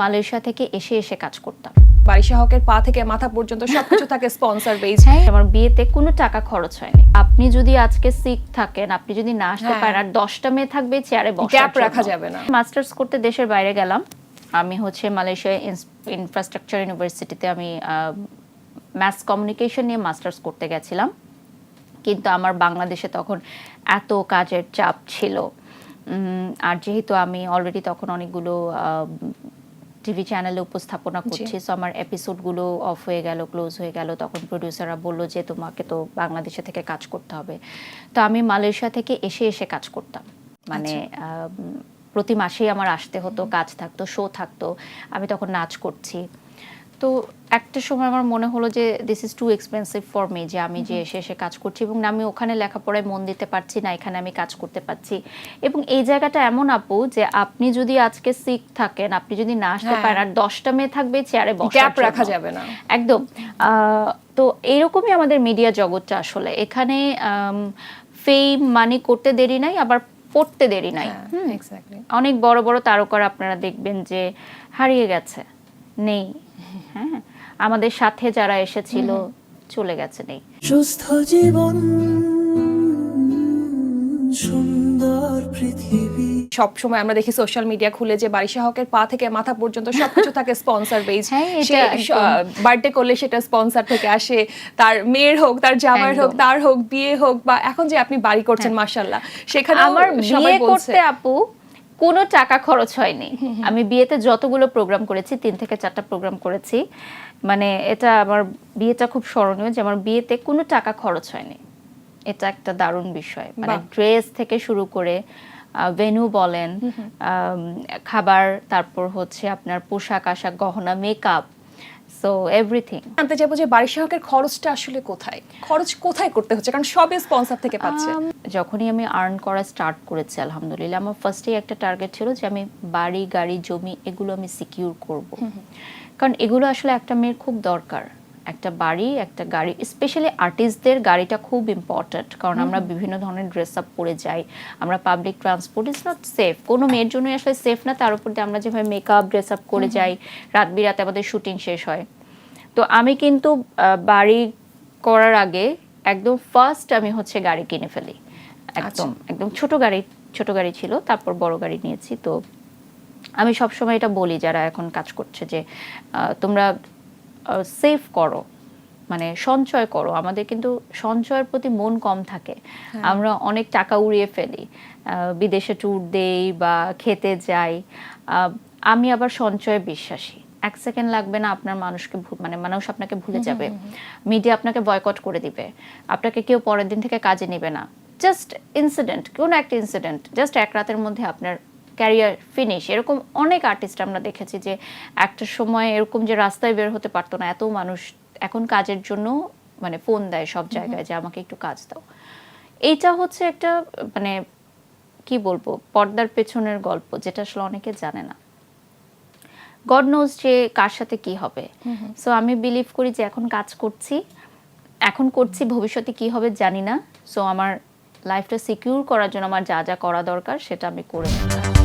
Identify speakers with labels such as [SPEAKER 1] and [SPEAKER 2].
[SPEAKER 1] Malaysia থেকে এসে এসে কাজ করতাম।
[SPEAKER 2] বারিশা হকের পা থেকে মাথা পর্যন্ত সবকিছু থাকে স্পন্সর বেজ।
[SPEAKER 1] হ্যাঁ, আমার বিয়েতে কোনো টাকা খরচ হয়নি। আপনি যদি আজকে সিক থাকেন, আপনি যদি না আসতে পারেন, আর 10টা মেয়ে থাকবে চেয়ারে বসার
[SPEAKER 2] গ্যাপ
[SPEAKER 1] জন্য।
[SPEAKER 2] রাখা যাবে না।
[SPEAKER 1] মাস্টার্স করতে দেশের বাইরে গেলাম। আমি মালয়েশিয়া ইনফ্রাস্ট্রাকচার ইউনিভার্সিটিতে আমি ম্যাস কমিউনিকেশন নিয়ে মাস্টার্স করতে গেছিলাম। কিন্তু আমার বাংলাদেশে তখন এত কাজের চাপ ছিল, আর যেহেতু আমি অলরেডি তখন অনেকগুলো টিভি চ্যানেলে উপস্থাপনা করছি, সো আমার এপিসোডগুলো অফ হয়ে গেল, ক্লোজ হয়ে গেল। তখন প্রডিউসাররা বললো যে তোমাকে তো বাংলাদেশে থেকে কাজ করতে হবে। তো আমি মালয়েশিয়া থেকে এসে এসে কাজ করতাম, মানে প্রতি মাসেই আমার আসতে হতো, কাজ থাকতো, শো থাকতো। আমি তখন নাচ করছি। তো একটা সময় আমার মনে হলো যে this is too expensive for me, যে আমি যে এসে এসে কাজ করছি এবং আমি ওখানে লেখাপড়ায় মন দিতে পারছি না, এখানে আমি কাজ করতে পারছি। এবং এই জায়গাটা এমন আপু যে আপনি যদি আজকে সিক থাকেন, আপনি যদি না আসতে পারেন, আর 10টা মেয়ে থাকবে চেয়ারে বসার জন্য,
[SPEAKER 2] গ্যাপ রাখা যাবে না
[SPEAKER 1] একদম। তো এইরকমই আমাদের মিডিয়া জগৎটা আসলে। এখানে ফেম মানি করতে দেরি নাই, আবার পড়তে দেরি নাই। অনেক বড় বড় তারকারা আপনারা দেখবেন যে হারিয়ে গেছে, নেই। হ্যাঁ, আমাদের সাথে যারা এসেছিল চলে গেছে, নেই।
[SPEAKER 3] সুস্থ জীবন, সুন্দর পৃথিবী।
[SPEAKER 2] সব সময় আমরা দেখি সোশ্যাল মিডিয়া খুলে যে বারিশা হকের পা থেকে মাথা পর্যন্ত সবকিছু থাকে স্পন্সর বেজ। বার্থডে করলে সেটা স্পন্সর থেকে আসে, তার মেয়ের হোক, তার জামাইয়ের হোক, তার হোক, বিয়ে হোক, বা এখন যে আপনি বাড়ি করছেন মাশাআল্লাহ, সেখানে
[SPEAKER 1] আমার বিয়ে করতে আপু কোনো টাকা খরচ হয়নি। আমি বিয়েতে যতগুলো প্রোগ্রাম করেছি, 3 থেকে 4টা প্রোগ্রাম করেছি, মানে এটা আমার বিয়েটা খুব স্মরণীয় যে আমার বিয়েতে কোনো টাকা খরচ হয়নি। এটা একটা দারুণ বিষয়। মানে ড্রেস থেকে শুরু করে ভেন্যু বলেন, খাবার, তারপর হচ্ছে আপনার পোশাক আশাক, গহনা, মেকআপ, সো এভরিথিং।
[SPEAKER 2] জানতে চাইবো যে বারিশা হকের খরচটা আসলে কোথায়, খরচ কোথায় করতে হচ্ছে, কারণ সবে স্পন্সর থেকে পাচ্ছে।
[SPEAKER 1] যখনই আমি আর্ন করা স্টার্ট করেছি, আলহামদুলিল্লাহ, আমার ফার্স্টেই একটা টার্গেট ছিল যে আমি বাড়ি, গাড়ি, জমি এগুলো আমি সিকিউর করব। কারণ এগুলো আসলে একটা মেয়ের খুব দরকার। একটা বাড়ি, একটা গাড়ি, স্পেশালি আর্টিস্টদের গাড়িটা খুব ইম্পর্ট্যান্ট, কারণ আমরা বিভিন্ন ধরনের ড্রেস আপ পরে যাই, আমরা public transport is not safe, কোনো মেয়ের জন্যই আসলে সেফ না। তার উপর দিয়ে আমরা যেভাবে মেকআপ, ড্রেস আপ করে যাই, রাত বিরাতে আমাদের শুটিং শেষ হয়। তো আমি কিন্তু বাড়ি করার আগে একদম ফার্স্ট আমি গাড়ি কিনে ফেলি। একদম একদম ছোট গাড়ি ছিল, তারপর বড় গাড়ি নিয়েছি। তো আমি সবসময় এটা বলি যারা এখন কাজ করছে যে তোমরা সেভ করো, মানে সঞ্চয় করো। আমাদের কিন্তু সঞ্চয়ের প্রতি মন কম থাকে, আমরা অনেক টাকা উড়িয়ে ফেলি, বিদেশে ট্যুর দেই বা খেতে যাই। আমি আবার সঞ্চয়ে বিশ্বাসী। 1 সেকেন্ড লাগবে না আপনার মানুষকে, মানে মানুষ আপনাকে ভুলে যাবে, মিডিয়া আপনাকে বয়কট করে দিবে, আপনাকে কেউ পরের দিন থেকে কাজে নেবে না। জাস্ট ইনসিডেন্ট, কোনো একটা ইনসিডেন্ট, জাস্ট এক রাতের মধ্যে আপনার ক্যারিয়ার ফিনিশ। এরকম অনেক আর্টিস্ট আমরা দেখেছি যে একটা সময় এরকম যে রাস্তায় বের হতে পারতো না এত মানুষ, এখন কাজের জন্য মানে ফোন দেয় সব জায়গায় যে আমাকে একটু কাজ দাও। এইটা হচ্ছে একটা মানে কি বলবো, পর্দার পেছনের গল্প, যেটা আসলে অনেকে জানে না। গড নোজ যে কার সাথে কি হবে। সো আমি বিলিভ করি যে এখন কাজ করছি, এখন করছি, ভবিষ্যতে কি হবে জানি না। সো আমার লাইফটা সিকিউর করার জন্য আমার যা যা করা দরকার সেটা আমি করে নিচ্ছি।